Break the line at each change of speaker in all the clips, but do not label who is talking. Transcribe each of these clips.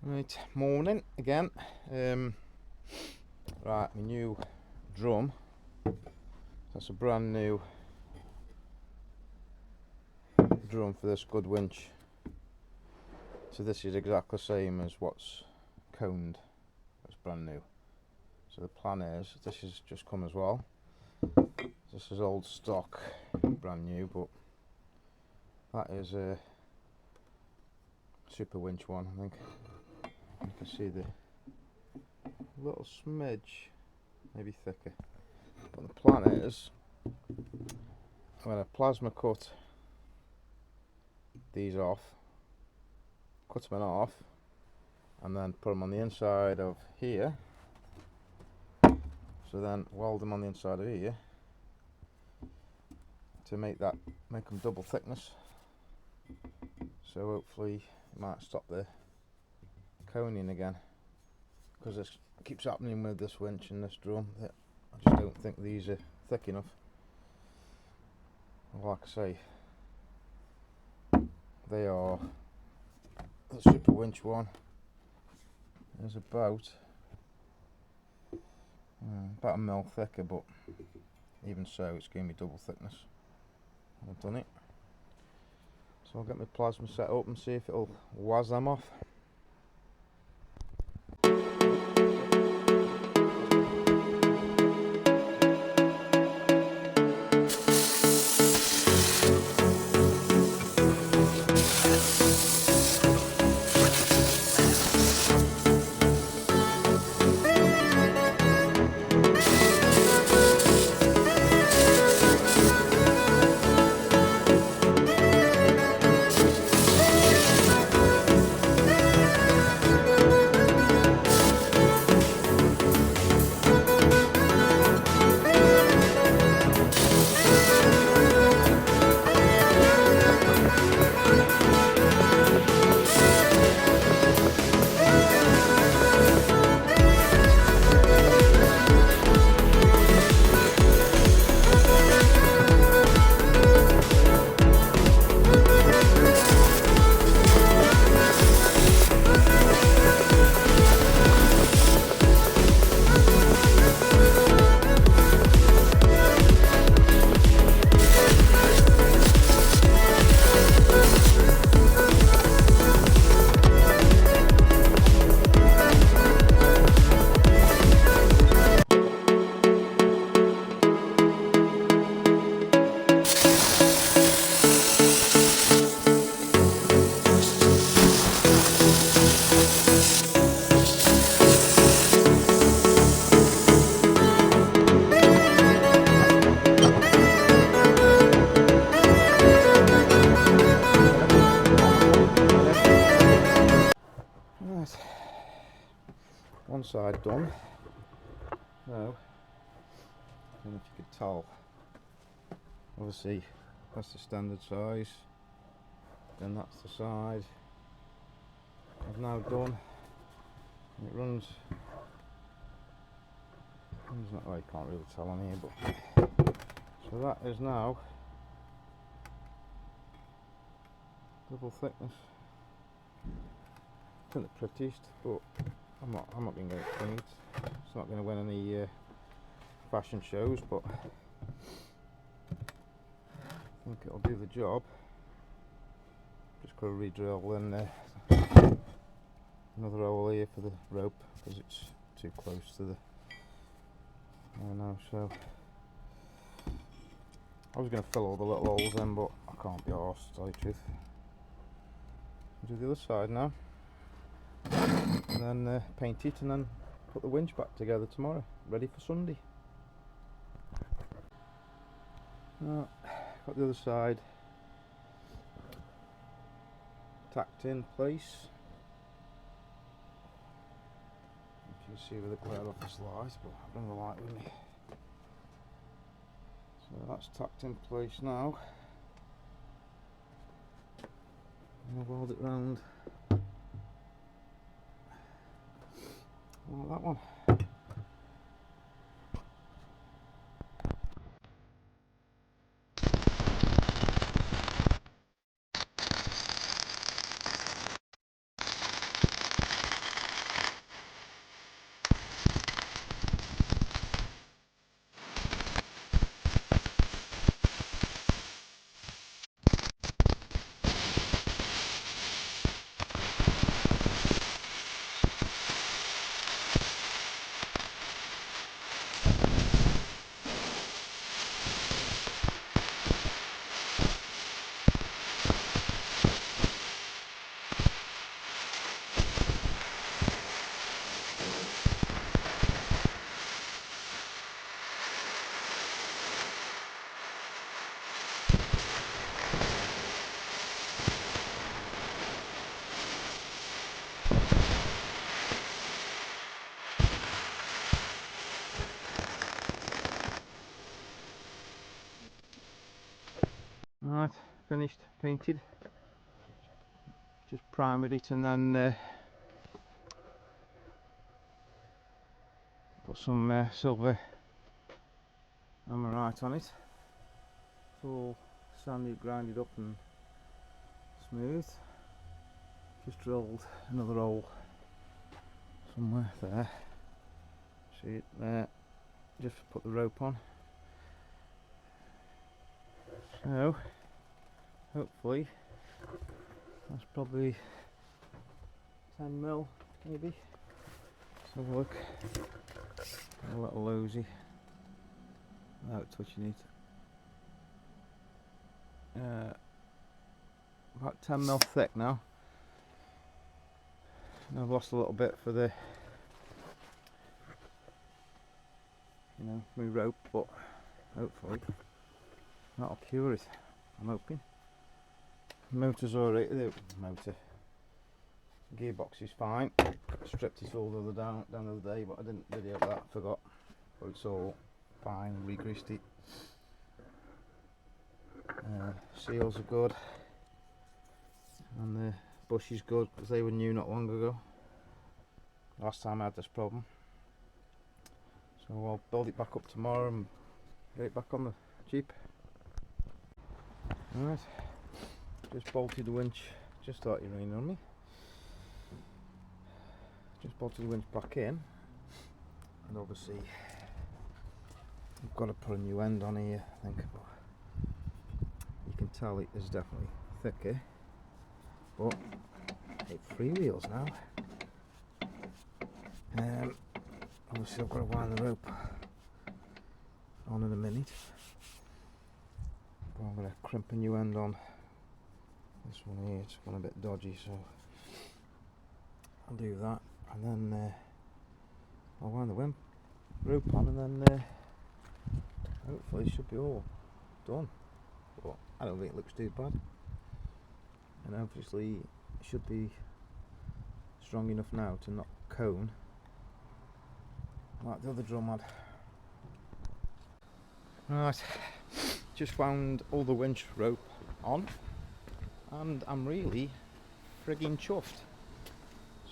Right, morning again. Right, my new drum. That's a brand new drum for this good winch. So this is exactly the same as what's coned. It's brand new. So the plan is, this has just come as well. This is old stock, brand new, but that is a super winch one, I think. You can see the little smidge, maybe thicker. But the plan is, I'm going to plasma cut these off, cut them in half, and then put them on the inside of here. So then weld them on the inside of here to make them double thickness. So hopefully it might stop the coning again, because this keeps happening with this winch and this drum. That I just don't think these are thick enough. Like I say, they are, the super winch one is about a mil thicker, but even so it's giving me double thickness. I've done it, so I'll get my plasma set up and see if it'll waz them off. Right, one side done. Now, I don't know if you could tell, obviously that's the standard size, then that's the side I've now done. It runs that way, can't really tell on here, but so that is now double thickness. Isn't the prettiest, but I'm not going to get it cleaned. It's not going to win any fashion shows, but I think it'll do the job. Just got to re-drill in another hole here for the rope, because it's too close to the now. So I was going to fill all the little holes in, but I can't be arsed, to tell you the truth. I'll do the other side now, and then paint it, and then put the winch back together tomorrow, ready for Sunday. Got the other side tacked in place. You can see with the glare off this light, but I'll bring the light with me. So that's tacked in place now. And I'll weld it round like that one. finished, painted. Just primed it and then put some silver amorite on it. It's all sandy, grinded up and smooth. Just drilled another hole somewhere there. See it there? Just put the rope on. So hopefully that's probably 10 mil maybe. Let's have a look. A little lousy without touching it. About 10 mil thick now. And I've lost a little bit for the, you know, my rope, but hopefully that'll cure it. I'm hoping. The motor's alright. The motor gearbox is fine. Stripped it all the other down the other day, but I didn't video that. Forgot. But it's all fine. Re-greased it. Seals are good, and the bush is good because they were new not long ago. Last time I had this problem. So I'll build it back up tomorrow and get it back on the Jeep. Alright, just bolted the winch. Just thought you rained on me. Just bolted the winch back in, and obviously I've got to put a new end on here, I think. But you can tell it is definitely thicker, but it's freewheels now. Obviously I've got to wind the rope on in a minute, but I'm going to crimp a new end on this one here. It's gone a bit dodgy, so I'll do that, and then I'll wind the rope on, and then hopefully it should be all done. But I don't think it looks too bad, and obviously it should be strong enough now to not cone like the other drum had. Right, just wound all the winch rope on, and I'm really frigging chuffed.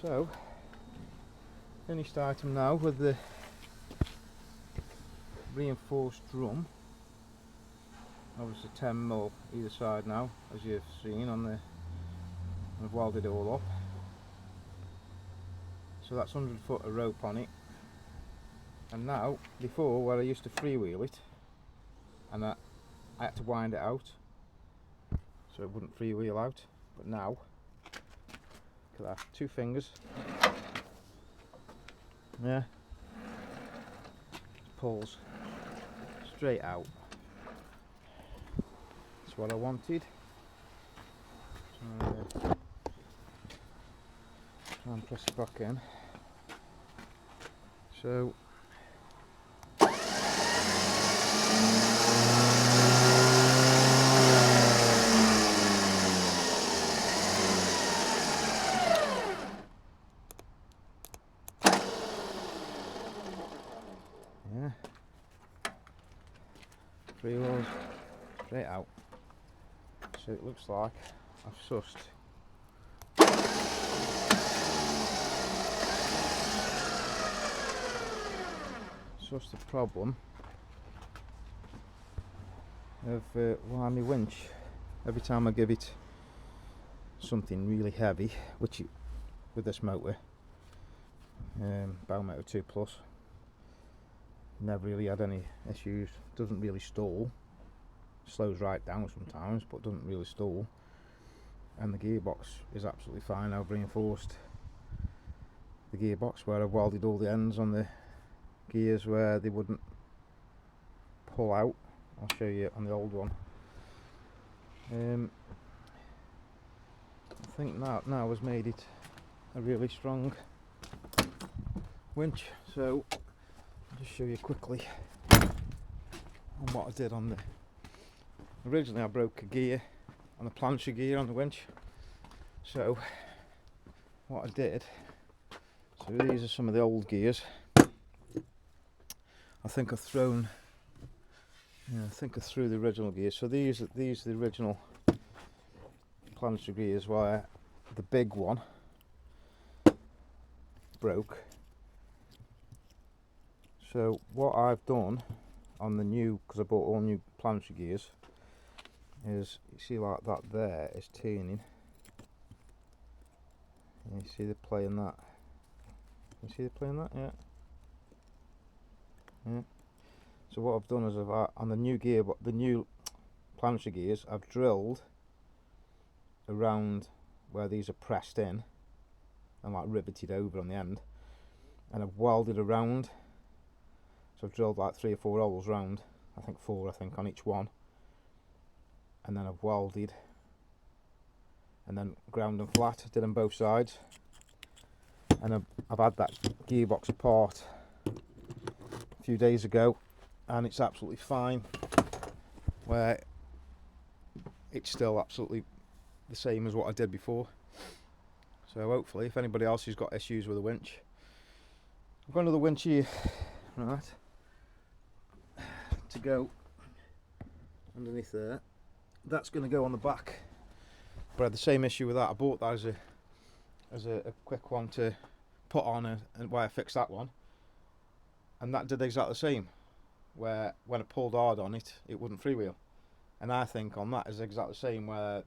So, finished item now with the reinforced drum. Obviously 10 mil either side now, as you've seen on the. I've welded it all up. So that's 100 foot of rope on it. And now, before, where I used to freewheel it, and I had to wind it out so it wouldn't freewheel out, but now, look at that, 2 fingers, yeah, pulls straight out. That's what I wanted. So, try and press it back in. So yeah, 3 wheels straight out. So it looks like I've sussed the problem of why my winch, every time I give it something really heavy, which it, with this motor, Bow Motor 2 Plus, never really had any issues, doesn't really stall, slows right down sometimes but doesn't really stall, and the gearbox is absolutely fine. I've reinforced the gearbox where I've welded all the ends on the gears where they wouldn't pull out. I'll show you on the old one. I think that now has made it a really strong winch. So I'll just show you quickly on what I did on the. Originally I broke a gear on the plancher gear on the winch. So what I did, so these are some of the old gears. I think I've thrown, yeah, I think I threw the original gears. So these are the original planetary gears where the big one broke. So what I've done on the new, because I bought all new planetary gears, is you see like that there is turning. And you see they're playing that. You see they're playing that, yeah. Yeah. So what I've done is on the new gear, the new planetary gears, I've drilled around where these are pressed in and like riveted over on the end, and I've welded around. So I've drilled like 3 or 4 holes round, I think 4 on each one, and then I've welded and then ground them flat, did them both sides, and I've had that gearbox apart a few days ago and it's absolutely fine, where it's still absolutely the same as what I did before. So hopefully, if anybody else has got issues with a winch, I've got another winch here, right, to go underneath there. That's going to go on the back, but I had the same issue with that. I bought that as a quick one to put on, and where I fixed that one, and that did exactly the same, where when I pulled hard on it, it wouldn't freewheel. And I think on that is exactly the same, where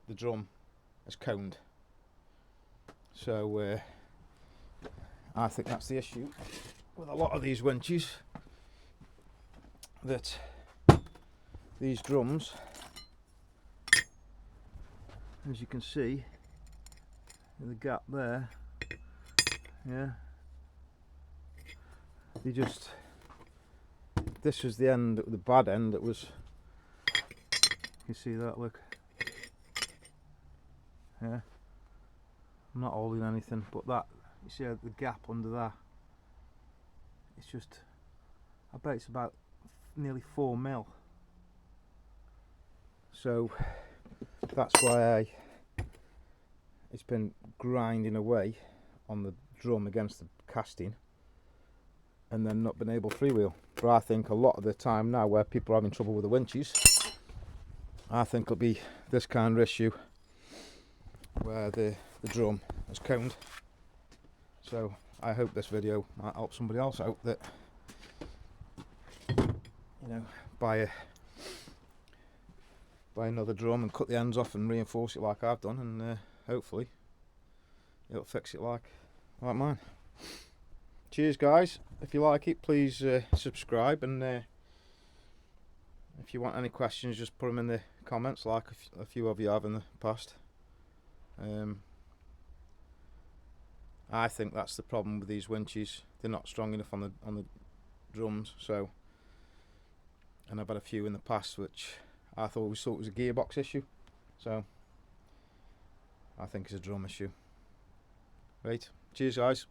the drum is coned. So I think that's the issue with a lot of these winches, that these drums, as you can see in the gap there, yeah, they just, this was the end, the bad end, that was, you see that, look, yeah, I'm not holding anything, but that, you see the gap under that, it's just, I bet it's about nearly 4 mil. So that's why it's been grinding away on the drum against the casting, and then not been able to freewheel. But I think a lot of the time now, where people are having trouble with the winches, I think it'll be this kind of issue, where the drum is coned. So I hope this video might help somebody else out, that, you know, buy another drum and cut the ends off and reinforce it like I've done, and hopefully it'll fix it like mine. Cheers guys, if you like it, please subscribe, and if you want any questions, just put them in the comments like a few of you have in the past. I think that's the problem with these winches, they're not strong enough on the drums. So, and I've had a few in the past which I thought it was a gearbox issue, so I think it's a drum issue. Right, cheers guys.